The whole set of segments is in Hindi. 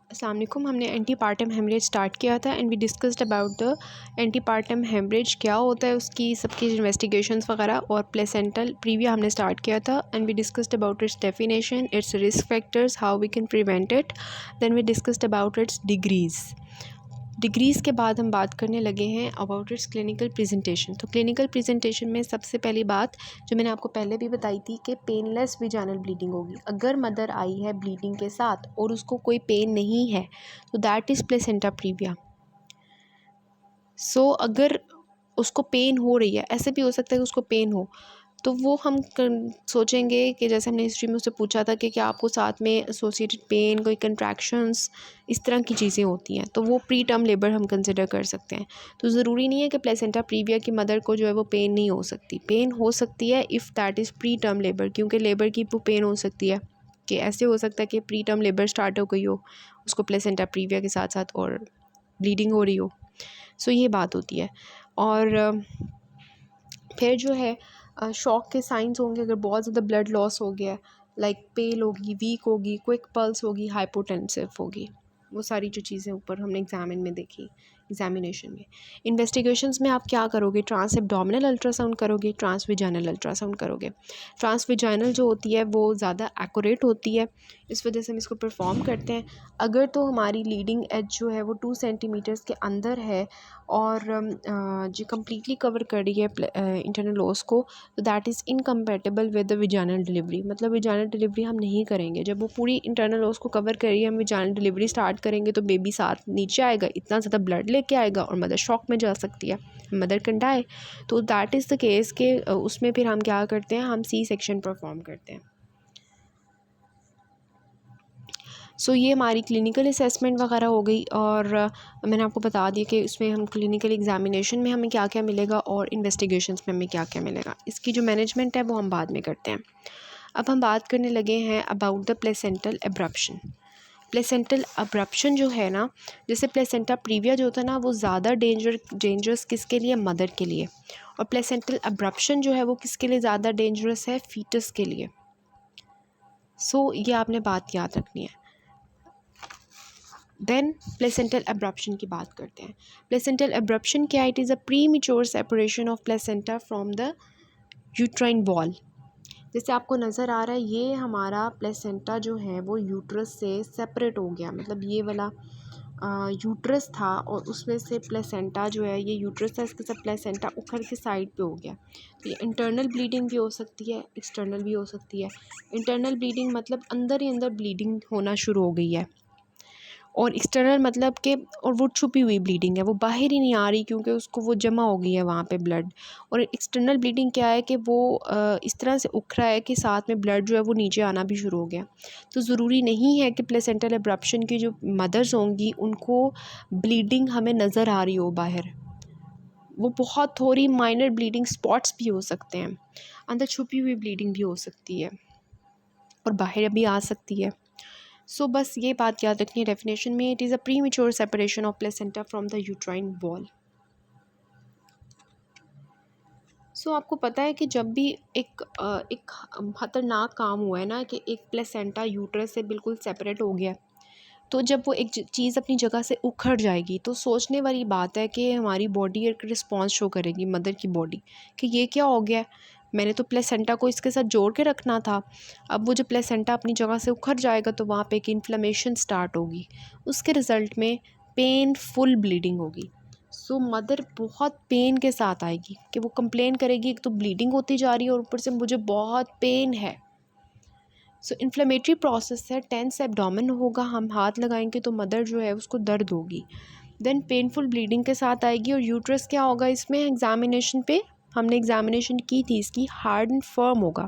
अस्सलाम वालेकुम। हमने एंटीपार्टम हेमरेज स्टार्ट किया था and we discussed about the antepartum haemorrhage, क्या होता है उसकी सबकी इन्वेस्टिगेशंस वगैरह, और प्लेसेंटल प्रीविया हमने स्टार्ट किया था and we discussed about its definition, its risk factors, how we can prevent it. Then we discussed about its degrees के बाद हम बात करने लगे हैं अबाउट इट्स क्लिनिकल प्रेजेंटेशन। तो क्लिनिकल प्रेजेंटेशन में सबसे पहली बात जो मैंने आपको पहले भी बताई थी कि पेनलेस विजाइनल ब्लीडिंग होगी। अगर मदर आई है ब्लीडिंग के साथ और उसको कोई पेन नहीं है तो दैट इज़ प्लेसेंटा प्रीविया। सो अगर उसको पेन हो रही है, ऐसे भी हो सकता है कि उसको पेन हो, तो वो हम सोचेंगे कि जैसे हमने हिस्ट्री में उससे पूछा था कि क्या आपको साथ में एसोसिएटेड पेन, कोई कंट्रैक्शंस, इस तरह की चीज़ें होती हैं, तो वो प्री टर्म लेबर हम कंसिडर कर सकते हैं। तो ज़रूरी नहीं है कि प्लेसेंटा प्रीविया की मदर को जो है वो पेन नहीं हो सकती। पेन हो सकती है if that is pre term labour, क्योंकि लेबर की वो पेन हो सकती है कि ऐसे हो सकता है कि प्री टर्म लेबर स्टार्ट हो गई हो उसको प्लेसेंटा प्रीविया के साथ साथ और ब्लीडिंग हो रही हो। सो ये बात होती है। और फिर जो है शॉक के साइंस होंगे। अगर बहुत ज़्यादा ब्लड लॉस हो गया, लाइक पेल होगी, वीक होगी, क्विक पल्स होगी, हाइपोटेंसिव होगी, वो सारी जो चीज़ें ऊपर हमने एग्जामिनेशन में। इन्वेस्टिगेशंस में आप क्या करोगे? ट्रांस एब्डोमिनल अल्ट्रासाउंड करोगे, ट्रांस विजाइनल अल्ट्रासाउंड करोगे। ट्रांस विजाइनल जो होती है वो ज़्यादा एक्यूरेट होती है, इस वजह से हम इसको परफॉर्म करते हैं। अगर तो हमारी लीडिंग एज जो है वो 2 सेंटीमीटर्स के अंदर है और जो कम्प्लीटली कवर कर रही है इंटरनल ओस को, तो that is incompatible with the vaginal delivery. मतलब विजाइनल डिलीवरी हम नहीं करेंगे। जब वो पूरी इंटरनल ओस को कवर कर रही है, हम विजाइनल डिलीवरी स्टार्ट करेंगे तो बेबी साथ नीचे आएगा, इतना ज़्यादा ब्लड लेके आएगा और मदर शॉक में जा सकती है, मदर कैन डाई। तो दैट इज़ द केस के उसमें फिर हम क्या करते हैं, हम सी सेक्शन परफॉर्म करते हैं। सो ये हमारी क्लिनिकल असेसमेंट वगैरह हो गई। और मैंने आपको बता दिया कि इसमें हम क्लिनिकल एग्जामिनेशन में हमें क्या क्या मिलेगा और इन्वेस्टिगेशंस में हमें क्या क्या मिलेगा। इसकी जो मैनेजमेंट है वो हम बाद में करते हैं। अब हम बात करने लगे हैं about the placental abruption. Placental abruption जो है ना, जैसे प्लेसेंटा प्रीविया जो होता है ना, वो ज़्यादा डेंजरस किसके लिए? मदर के लिए। और प्लेसेंटल अब्रप्शन जो है वो किसके लिए ज़्यादा डेंजरस है? फीटस के लिए। सो ये आपने बात याद रखनी है। देन प्लेसेंटल एब्रप्शन की बात करते हैं। प्लेसेंटल एब्रप्शन क्या? It is a premature separation of placenta from the uterine wall. जैसे आपको नज़र आ रहा है, ये हमारा प्लेसेंटा जो है वो यूट्रस से सेपरेट हो गया। मतलब ये वाला यूट्रस था और उसमें से प्लेसेंटा जो है, ये यूट्रस था, इसके साथ प्लेसेंटा उखड़ के साइड पे हो गया। तो ये इंटरनल ब्लीडिंग भी हो सकती है, एक्सटर्नल भी हो सकती है। इंटरनल ब्लीडिंग मतलब अंदर ही अंदर ब्लीडिंग होना शुरू हो गई है, और एक्सटर्नल मतलब कि और वो छुपी हुई ब्लीडिंग है, वो बाहर ही नहीं आ रही क्योंकि उसको वो जमा हो गई है वहाँ पे ब्लड। और एक्सटर्नल ब्लीडिंग क्या है कि वो इस तरह से उख रहा है कि साथ में ब्लड जो है वो नीचे आना भी शुरू हो गया। तो ज़रूरी नहीं है कि प्लेसेंटल एब्रप्शन की जो मदर्स होंगी उनको ब्लीडिंग हमें नज़र आ रही हो बाहर। वो बहुत थोड़ी माइनर ब्लीडिंग स्पॉट्स भी हो सकते हैं, अंदर छुपी हुई ब्लीडिंग भी हो सकती है और बाहर भी आ सकती है। सो बस ये बात याद रखनी है डेफिनेशन में। It is a premature separation of placenta from the uterine wall. So आपको पता है कि जब भी एक खतरनाक काम हुआ है ना, कि एक प्लेसेंटा यूट्रस से बिल्कुल सेपरेट हो गया, तो जब वो एक चीज़ अपनी जगह से उखड़ जाएगी तो सोचने वाली बात है कि हमारी बॉडी एक रिस्पॉन्स शो करेगी, मदर की बॉडी, कि ये क्या हो गया, मैंने तो प्लेसेंटा को इसके साथ जोड़ के रखना था। अब वो जो प्लेसेंटा अपनी जगह से उखड़ जाएगा तो वहाँ पे एक इन्फ्लेमेशन स्टार्ट होगी, उसके रिज़ल्ट में पेनफुल ब्लीडिंग होगी। सो मदर बहुत पेन के साथ आएगी कि वो कंप्लेन करेगी, एक तो ब्लीडिंग होती जा रही है और ऊपर से मुझे बहुत पेन है। सो इन्फ्लेमेटरी प्रोसेस है, टेंस एब्डोमेन होगा, हम हाथ लगाएंगे तो मदर जो है उसको दर्द होगी। देन पेनफुल ब्लीडिंग के साथ आएगी। और यूट्रस क्या होगा इसमें? एग्जामिनेशन पे हमने एग्जामिनेशन की थी इसकी, हार्ड एंड फर्म होगा।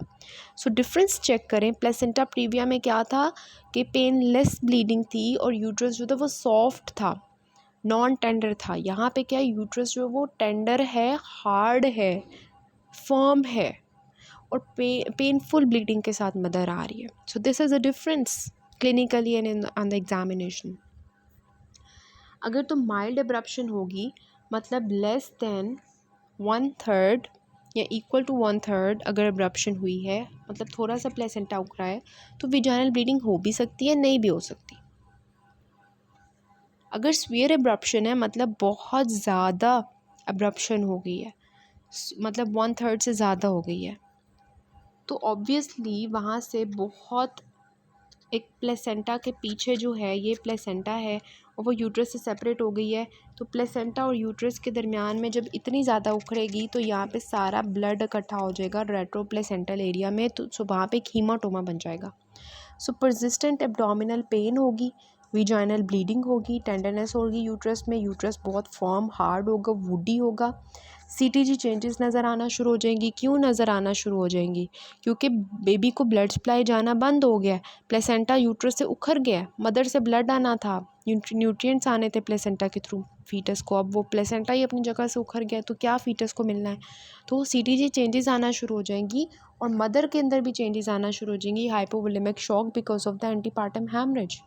सो डिफरेंस चेक करें। प्लेसेंटा प्रीविया में क्या था कि पेनलेस ब्लीडिंग थी और यूट्रस जो था वो सॉफ्ट था, नॉन टेंडर था। यहाँ पे क्या है, यूट्रस जो वो टेंडर है, हार्ड है, फर्म है और पेनफुल ब्लीडिंग के साथ मदर आ रही है। So this is a difference clinically and on the examination. अगर तो माइल्ड एब्रप्शन होगी, मतलब लेस देन 1/3 या इक्वल टू 1/3 अगर एब्रप्शन हुई है, मतलब थोड़ा सा प्लेसेंटा उखड़ा है, तो विजाइनल ब्लीडिंग हो भी सकती है, नहीं भी हो सकती। अगर स्फीयर एब्रप्शन है मतलब बहुत ज़्यादा एब्रप्शन हो गई है, मतलब 1/3 से ज़्यादा हो गई है, तो ऑब्वियसली वहाँ से बहुत एक प्लेसेंटा के पीछे जो है ये प्लेसेंटा है और वो यूट्रस से सेपरेट हो गई है, तो प्लेसेंटा और यूट्रस के दरमियान में जब इतनी ज़्यादा उखड़ेगी तो यहाँ पे सारा ब्लड इकट्ठा हो जाएगा रेट्रो प्लेसेंटल एरिया में, तो वहाँ पे एक हीमाटोमा बन जाएगा। सो परसिस्टेंट एब्डोमिनल पेन होगी, विजाइनल ब्लीडिंग होगी, टेंडरनेस होगी यूट्रस में, यूट्रस बहुत फर्म हार्ड होगा, वुडी होगा, सीटीजी चेंजेस नज़र आना शुरू हो जाएंगी। क्यों नज़र आना शुरू हो जाएंगी? क्योंकि बेबी को ब्लड सप्लाई जाना बंद हो गया, प्लेसेंटा यूट्रस से उखड़ गया, मदर से ब्लड आना था, न्यूट्रिएंट्स आने थे प्लेसेंटा के थ्रू फीटस को, अब वो प्लेसेंटा ही अपनी जगह से उखड़ गया तो क्या फीटस को मिलना है? तो सीटीजी चेंजेस आना शुरू हो जाएंगी और मदर के अंदर भी चेंजेस आना शुरू हो जाएंगी, hypovolemic shock because of the antepartum haemorrhage.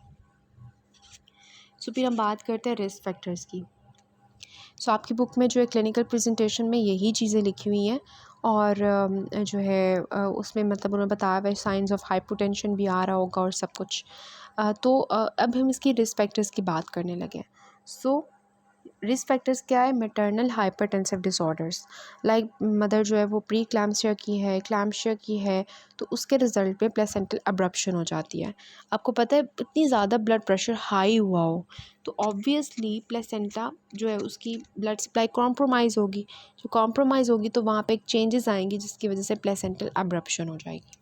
So फिर हम बात करते हैं रिस्क फैक्टर्स की। सो आपकी बुक में जो है क्लिनिकल प्रेजेंटेशन में यही चीज़ें लिखी हुई हैं और जो है उसमें मतलब उन्होंने बताया हुआ है साइंस ऑफ हाइपोटेंशन भी आ रहा होगा और सब कुछ। तो अब हम इसकी रिस्क फैक्टर्स की बात करने लगे। सो रिस्क फैक्टर्स क्या है? Maternal hypertensive disorders, like mother जो है वो प्री क्लैम्पशिया की है, क्लैम्पशिया की है, तो उसके रिजल्ट में प्लेसेंटल अब्रप्शन हो जाती है। आपको पता है इतनी ज़्यादा ब्लड प्रेशर हाई हुआ हो तो ऑब्वियसली प्लेसेंटा जो है उसकी ब्लड सप्लाई कॉम्प्रोमाइज़ होगी, जो कॉम्प्रोमाइज़ होगी तो वहाँ पे एक चेंजेस आएंगी जिसकी वजह से प्लेसेंटल अब्रप्शन हो जाएगी।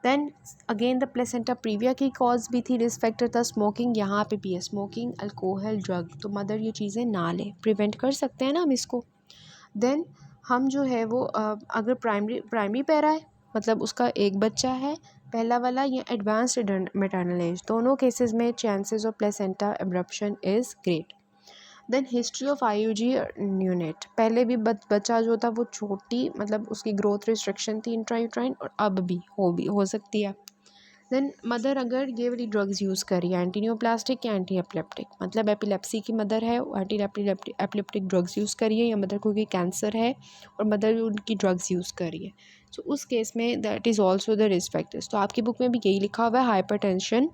Then again the placenta previa की कॉज भी थी, रिस्क फैक्टर था स्मोकिंग, यहाँ पे भी है स्मोकिंग, अल्कोहल, ड्रग, तो मदर ये चीज़ें ना ले, प्रिवेंट कर सकते हैं ना हम इसको। देन हम जो है वो अगर प्राइमरी पैरा है मतलब उसका एक बच्चा है पहला वाला या एडवांस्ड मैटरनल एज, दोनों केसेस में chances of placenta abruption is great. Then history of IUG neonate, पहले भी बच्चा जो था वो छोटी मतलब उसकी ग्रोथ रिस्ट्रिक्शन थी इंट्रायूट्राइन और अब भी हो सकती है। देन मदर अगर ये वाली ड्रग्स यूज़ कर रही है एंटी न्यूप्लास्टिक या एंटी एपिलेप्टिक, मतलब एपिलेप्सी की मदर है एंटी एपिलेप्टिक ड्रग्स यूज़ कर रही है, या मदर को कोई कैंसर है और मदर उनकी ड्रग्स यूज़ कर रही है, तो उस केस में that is also the risk factors. तो आपकी बुक में भी यही लिखा हुआ है, hypertension,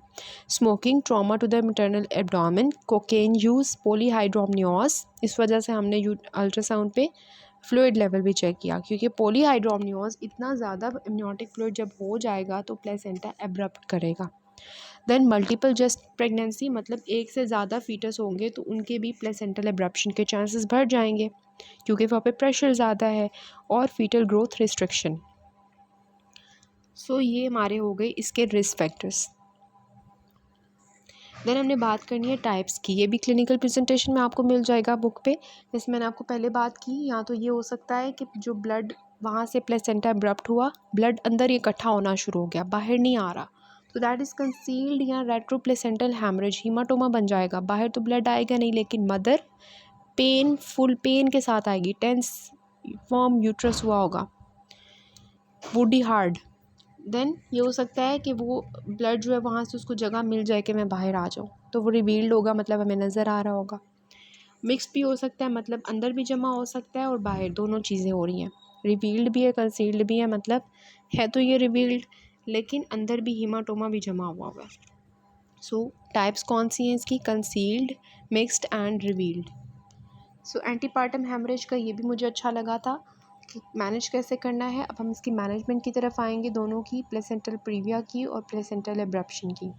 smoking, trauma to the maternal abdomen, cocaine use, polyhydramnios, इस वजह से हमने अल्ट्रासाउंड पे फ्लूइड लेवल भी चेक किया, क्योंकि पॉलीहाइड्रोमनियोस इतना ज़्यादा एमनियोटिक फ्लूइड जब हो जाएगा तो प्लेसेंटा एब्रप्ट करेगा। देन मल्टीपल जस्ट प्रेगनेंसी, मतलब एक से ज़्यादा फीटस होंगे तो उनके भी प्लेसेंटल एब्रप्शन के चांसेस बढ़ जाएंगे क्योंकि वहाँ पे प्रेशर ज़्यादा है, और फीटल ग्रोथ रिस्ट्रिक्शन। सो ये हमारे हो गए इसके रिस्क फैक्टर्स। देन हमने बात करनी है टाइप्स की, ये भी क्लिनिकल प्रेजेंटेशन में आपको मिल जाएगा बुक पे। जैसे मैंने आपको पहले बात की, या तो ये हो सकता है कि जो ब्लड वहाँ से प्लेसेंटा एब्रप्ट हुआ, ब्लड अंदर ही इकट्ठा होना शुरू हो गया, बाहर नहीं आ रहा, तो दैट इज़ कंसील्ड या रेट्रो प्लेसेंटल हैमरेज, हीमाटोमा बन जाएगा, बाहर तो ब्लड आएगा नहीं लेकिन मदर पेन, फुल पेन के साथ आएगी, टेंस फॉर्म यूट्रस हुआ होगा, वुडी हार्ड। देन ये हो सकता है कि वो ब्लड जो है वहाँ से उसको जगह मिल जाए कि मैं बाहर आ जाऊँ, तो वो रिवील्ड होगा, मतलब हमें नज़र आ रहा होगा। मिक्स भी हो सकता है, मतलब अंदर भी जमा हो सकता है और बाहर, दोनों चीज़ें हो रही हैं, रिवील्ड भी है कंसील्ड भी है, मतलब है तो ये रिवील्ड लेकिन अंदर भी हीमाटोमा भी जमा हुआ है। सो टाइप्स कौन सी हैं इसकी? Concealed, mixed and revealed. So antepartum haemorrhage का ये भी मुझे अच्छा लगा था कि मैनेज कैसे करना है। अब हम इसकी मैनेजमेंट की तरफ आएंगे, दोनों की, प्लेसेंटल प्रीविया की और प्लेसेंटल एब्रप्शन की।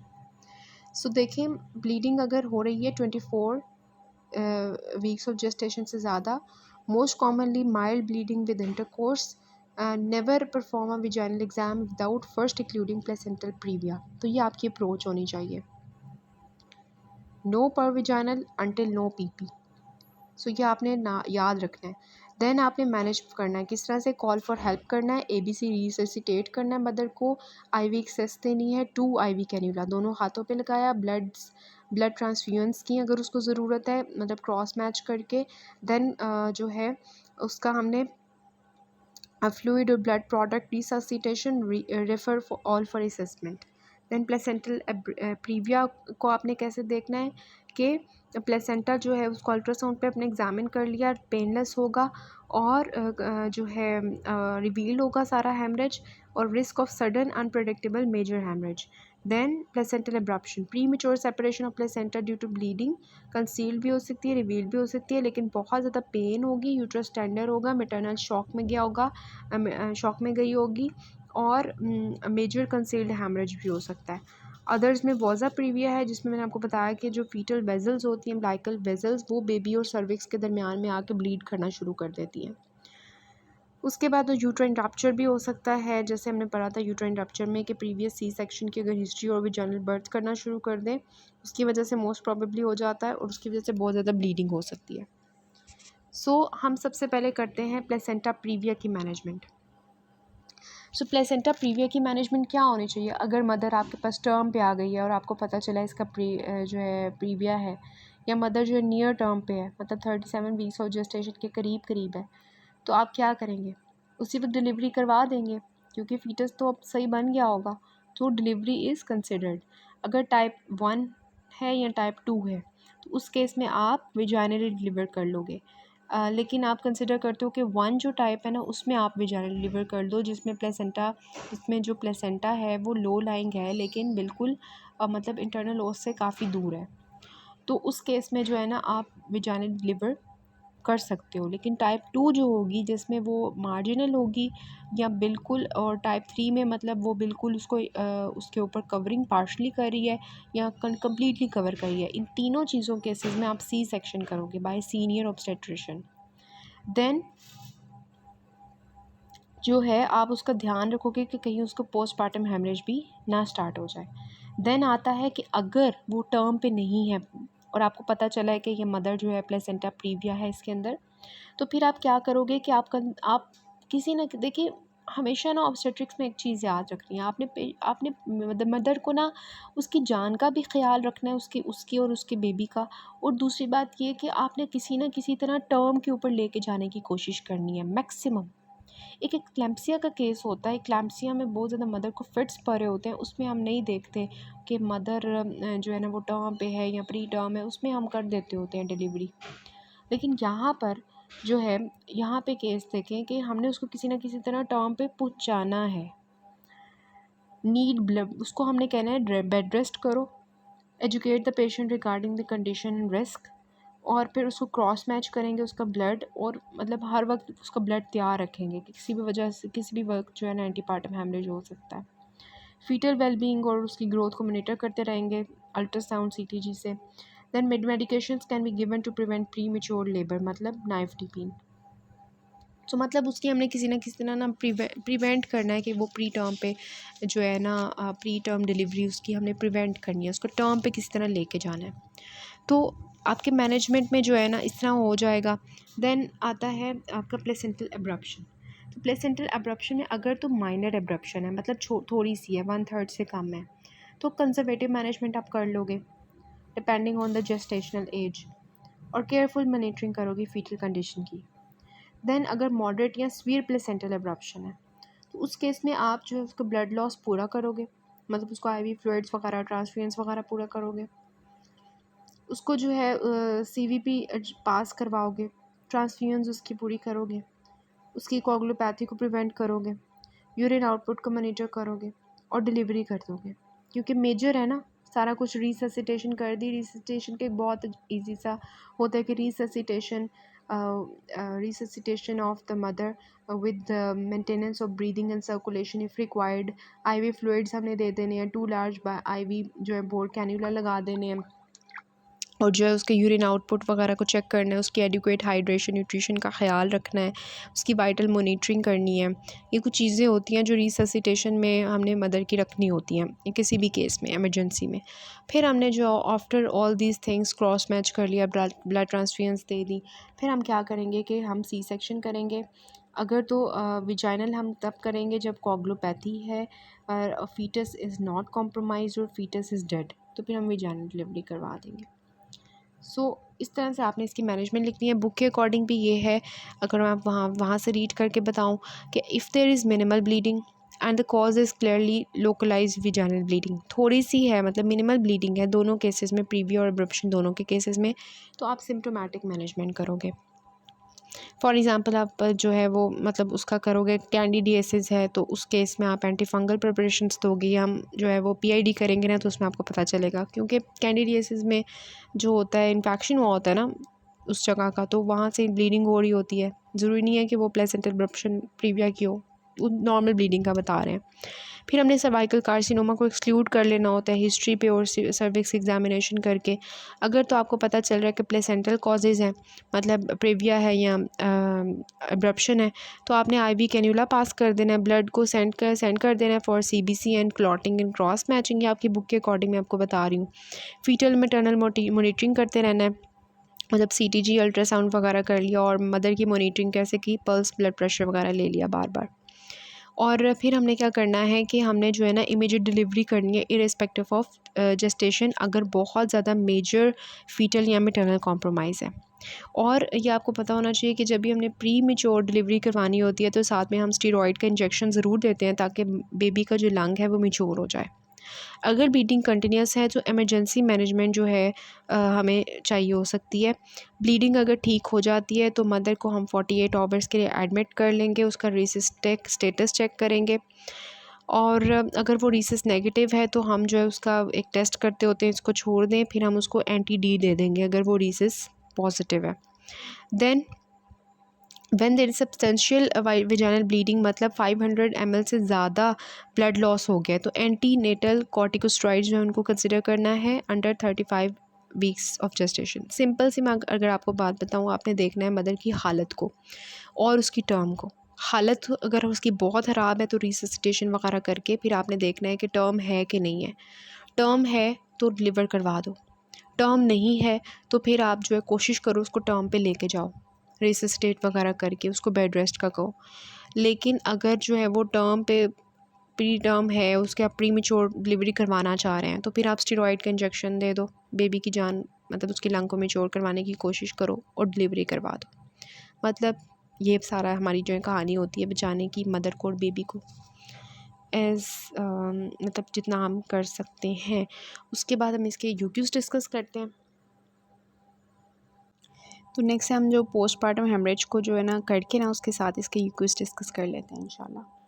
सो देखें, ब्लीडिंग अगर हो रही है 24 वीक्स ऑफ जेस्टेशन से ज़्यादा, most commonly mild bleeding with intercourse, never perform a vaginal exam without first including placental previa, तो ये आपकी अप्रोच होनी चाहिए। नो पर विजाइनल अंटिल नो पीपी, सो ये आपने ना याद रखना है। देन आपने मैनेज करना है किस तरह से, कॉल फॉर हेल्प करना है, ABC रिससिटेट करना है मदर को, IV एक्सेस देनी है, 2 IV कैन्यूला दोनों हाथों पे लगाया, ब्लड ट्रांसफ्यूजन्स की अगर उसको ज़रूरत है, मतलब क्रॉस मैच करके। देन जो है उसका हमने फ्लूइड और blood product resuscitation refer for all for assessment. Then placental previa को आपने कैसे देखना है कि प्लेसेंटा जो है उसको अल्ट्रासाउंड पे अपने एग्जामिन कर लिया, पेनलेस होगा और जो है रिवील होगा सारा हैमरेज, और risk of sudden unpredictable major haemorrhage, then placental abruption, premature separation of placenta due to bleeding, concealed भी हो सकती है, रिवील भी हो सकती है, लेकिन बहुत ज़्यादा पेन होगी, यूट्रस टेंडर होगा, मैटरनल शॉक में गया होगा, शॉक में गई होगी, और मेजर कंसील्ड हैमरेज भी हो सकता है। अदर्स में वॉजा प्रीविया है, जिसमें मैंने आपको बताया कि जो फीटल वेजल्स होती हैं, अम्बिलिकल वेजल्स, वो बेबी और सर्विक्स के दरमियान में आके ब्लीड करना शुरू कर देती हैं। उसके बाद तो यूट्राइन रप्चर भी हो सकता है, जैसे हमने पढ़ा था यूट्राइन रप्चर में कि प्रीवियस सी सेक्शन की अगर हिस्ट्री और वेजाइनल बर्थ करना शुरू कर दें, उसकी वजह से मोस्ट प्रॉबेबली हो जाता है और उसकी वजह से बहुत ज़्यादा ब्लीडिंग हो सकती है। हम सबसे पहले करते हैं प्लेसेंटा प्रीविया की मैनेजमेंट। प्लेसेंटा प्रीविया की मैनेजमेंट क्या होनी चाहिए? अगर मदर आपके पास टर्म पे आ गई है और आपको पता चला इसका जो है प्रीविया है, या मदर जो है नियर टर्म पे है, मतलब 37 वीक्स और जेस्टेशन के करीब है, तो आप क्या करेंगे? उसी वक्त डिलीवरी करवा देंगे, क्योंकि फ़ीटस तो अब सही बन गया होगा, तो डिलीवरी इज़ कंसिडर्ड। अगर टाइप 1 है या टाइप 2 है, तो उस केस में आप वेजाइनली डिलीवर कर लोगे। लेकिन आप कंसिडर करते हो कि 1 जो टाइप है ना, उसमें आप वेजाइनली डिलीवर कर दो, जिसमें जो प्लेसेंटा है वो लो लाइंग है, लेकिन बिल्कुल मतलब इंटरनल ओस से काफ़ी दूर है। तो उस केस में जो है ना, आप वेजाइनली डिलीवर कर सकते हो। लेकिन टाइप 2 जो होगी, जिसमें वो मार्जिनल होगी या बिल्कुल, और टाइप 3 में मतलब वो बिल्कुल उसको उसके ऊपर कवरिंग पार्शली कर रही है या कम्प्लीटली कवर कर रही है, इन तीनों चीज़ों केसेस में आप सी सेक्शन करोगे बाय सीनियर ऑब्स्टेट्रिशियन। देन जो है, आप उसका ध्यान रखोगे कि कहीं उसको पोस्टपार्टम हेमरेज भी ना स्टार्ट हो जाए। देन आता है कि अगर वो टर्म पे नहीं है और आपको पता चला है कि ये मदर जो है प्लेसेंटा प्रीविया है इसके अंदर, तो फिर आप क्या करोगे कि आप किसी ना, देखिए हमेशा ना ऑब्स्टेट्रिक्स में एक चीज़ याद रखनी है, आपने मदर को ना उसकी जान का भी ख्याल रखना है, उसकी और उसके बेबी का। और दूसरी बात ये कि आपने किसी ना किसी तरह टर्म के ऊपर लेके जाने की कोशिश करनी है मैक्सिमम। एक एक्लैम्पसिया का केस होता है, एक्लैम्पसिया में बहुत ज़्यादा मदर को फिट्स पड़े होते हैं, उसमें हम नहीं देखते कि मदर जो है ना वो टर्म पे है या प्री टर्म है, उसमें हम कर देते होते हैं डिलीवरी। लेकिन यहाँ पर जो है, यहाँ पे केस देखें कि हमने उसको किसी ना किसी तरह टर्म पे पहुँचाना है। नीड ब्लड, उसको हमने कहना है बेड रेस्ट करो, educate the patient regarding the condition and risk, और फिर उसको क्रॉस मैच करेंगे उसका ब्लड, और मतलब हर वक्त उसका ब्लड तैयार रखेंगे कि किसी भी वजह से किसी भी वक्त जो है ना एंटीपार्टम हेमरेज हो सकता है। फीटल वेलबींग और उसकी ग्रोथ को मॉनिटर करते रहेंगे अल्ट्रासाउंड सीटीजी से। Then medications can be given to prevent premature labour, मतलब नाइफ्टीपीन। मतलब उसकी हमने किसी ना किसी तरह ना प्रिवेंट करना है कि वो प्री टर्म पे जो है ना प्री टर्म डिलीवरी उसकी हमने प्रिवेंट करनी है, उसको टर्म पे किसी तरह लेके जाना है। तो आपके मैनेजमेंट में जो है ना इस तरह हो जाएगा। देन आता है आपका प्लेसेंटल एब्रप्शन। तो प्लेसेंटल एब्रप्शन में अगर तो माइनर एब्रप्शन है, मतलब थोड़ी सी है, 1/3 से कम है, तो कंजर्वेटिव मैनेजमेंट आप कर लोगे depending on the gestational age, और केयरफुल मॉनिटरिंग करोगे फीटल कंडीशन की। देन अगर मॉडरेट या स्वीयर प्लेसेंटल एब्रप्शन है, तो उस केस में आप जो है उसका ब्लड लॉस पूरा करोगे, मतलब उसको आईवी फ्लूइड्स वगैरह ट्रांसफ्यूजन्स वगैरह पूरा करोगे, उसको जो है सीवीपी पास करवाओगे, ट्रांसफ्यूजन्स उसकी पूरी करोगे, उसकी कोगुलोपैथी को प्रिवेंट करोगे, यूरिन आउटपुट को मॉनिटर करोगे और डिलीवरी कर दोगे। क्योंकि मेजर है ना सारा कुछ, रिससिटेशन कर दी। रिससिटेशन के बहुत इजी सा होता है कि resuscitation of the mother with maintenance of breathing and circulation if required. Ivy fluids हमने दे देने हैं, 2 लार्ज आईवी जो है बोर्ड कैन्यूला लगा देने हैं, और जो है उसके यूरिन आउटपुट वगैरह को चेक करना है, उसकी एडिक्वेट हाइड्रेशन न्यूट्रिशन का ख्याल रखना है, उसकी वाइटल मॉनिटरिंग करनी है। ये कुछ चीज़ें होती हैं जो रिससिटेशन में हमने मदर की रखनी होती हैं किसी भी केस में, इमरजेंसी में। फिर हमने जो after all these things cross match कर लिया, ब्लड ट्रांसफ्यूजन्स दे दी, फिर हम क्या करेंगे कि हम सी सेक्शन करेंगे। अगर तो विजाइनल हम तब करेंगे जब कोगुलोपैथी है और फीटस इज़ नॉट कॉम्प्रोमाइज्ड और फीटस इज़ डेड, तो फिर हम विजाइनल डिलीवरी करवा देंगे। इस तरह से आपने इसकी मैनेजमेंट लिखनी है। बुक के अकॉर्डिंग भी ये है, अगर मैं वहाँ से रीड करके बताऊँ कि if there is minimal bleeding and the cause is clearly localised vaginal bleeding, थोड़ी सी है मतलब मिनिमल ब्लीडिंग है दोनों केसेस में, प्रीविया और एब्रप्शन दोनों के केसेस में, तो आप सिम्टोमेटिक मैनेजमेंट करोगे। फॉर एग्ज़ाम्पल आप जो है वो मतलब उसका करोगे, कैंडिडियासिस है तो उस केस में आप एंटी फंगल प्रिपरेशंस दोगे, या हम जो है वो पीआईडी करेंगे ना, तो उसमें आपको पता चलेगा, क्योंकि कैंडिडियासिस में जो होता है इन्फेक्शन हुआ होता है ना उस जगह का, तो वहाँ से ब्लीडिंग हो रही होती है। ज़रूरी नहीं है कि वो प्लेसेंटल एब्रप्शन प्रीविया की हो, नॉर्मल ब्लीडिंग का बता रहे हैं। फिर हमने सर्वाइकल कार्सिनोमा को एक्सक्लूड कर लेना होता है हिस्ट्री पे और सर्विक्स एग्जामिनेशन करके। अगर तो आपको पता चल रहा है कि प्लेसेंटल कॉजेज़ हैं, मतलब प्रीविया है या एब्रप्शन है, तो आपने आईवी कैन्यूला पास कर देना है, ब्लड को सेंड कर देना है for CBC and clotting and cross matching. ये आपकी बुक के अकॉर्डिंग मैं आपको बता रही हूँ। फीटल मैटरनल मॉनिटरिंग करते रहना है, मतलब सीटीजी अल्ट्रासाउंड वगैरह कर लिया, और मदर की मॉनिटरिंग कैसे की, पल्स ब्लड प्रेशर वगैरह ले लिया बार बार। और फिर हमने क्या करना है कि हमने जो है ना इमीडिएट डिलीवरी करनी है इरेस्पेक्टिव ऑफ जेस्टेशन, अगर बहुत ज़्यादा मेजर फीटल या मैटरनल कॉम्प्रोमाइज़ है। और ये आपको पता होना चाहिए कि जब भी हमने प्री मेच्योर डिलीवरी करवानी होती है तो साथ में हम स्टेरॉइड का इंजेक्शन ज़रूर देते हैं, ताकि बेबी का जो लंग है वो मेच्योर हो जाए। अगर ब्लीडिंग कंटिन्यूस है तो इमरजेंसी मैनेजमेंट जो है हमें चाहिए हो सकती है। ब्लीडिंग अगर ठीक हो जाती है तो मदर को हम 48 आवर्स के लिए एडमिट कर लेंगे, उसका रीसिस्टेक स्टेटस चेक करेंगे, और अगर वो रीसिस नेगेटिव है तो हम जो है उसका एक टेस्ट करते होते हैं, इसको छोड़ दें, फिर हम उसको एंटी डी दे देंगे अगर वो रीसिस पॉजिटिव है। Then when there is substantial vaginal bleeding, मतलब 500 ml से ज़्यादा ब्लड लॉस हो गया, तो एंटी नेटल कॉर्टिकोस्टेरॉइड जो है उनको कंसिडर करना है under 35 weeks of gestation. Simple सी मैं अगर आपको बात बताऊँ, आपने देखना है मदर की हालत को और उसकी टर्म को। हालत अगर उसकी बहुत ख़राब है तो रिससिटेशन वगैरह करके फिर आपने देखना है कि टर्म है कि नहीं है। टर्म है तो डिलीवर करवा दो, टर्म नहीं है तो फिर आप जो है कोशिश करो उसको टर्म पे लेके जाओ, रिससिटेट वगैरह करके उसको बेड रेस्ट का कहो। लेकिन अगर जो है वो टर्म पे प्री टर्म है, उसके आप प्री मेच्योर डिलीवरी करवाना चाह रहे हैं, तो फिर आप स्टेरॉइड का इंजेक्शन दे दो, बेबी की जान मतलब उसकी लंग को मेच्योर करवाने की कोशिश करो और डिलीवरी करवा दो। मतलब ये सारा हमारी जो है कहानी होती है बचाने की मदर को और बेबी को, एज़ मतलब जितना हम कर सकते हैं। उसके बाद हम इसके यूट्यूब्स डिस्कस करते हैं। तो नेक्स्ट हम जो पोस्टपार्टम हेमरेज को जो है ना करके ना उसके साथ इसके यूक्यूज़ डिस्कस कर लेते हैं इंशाल्लाह।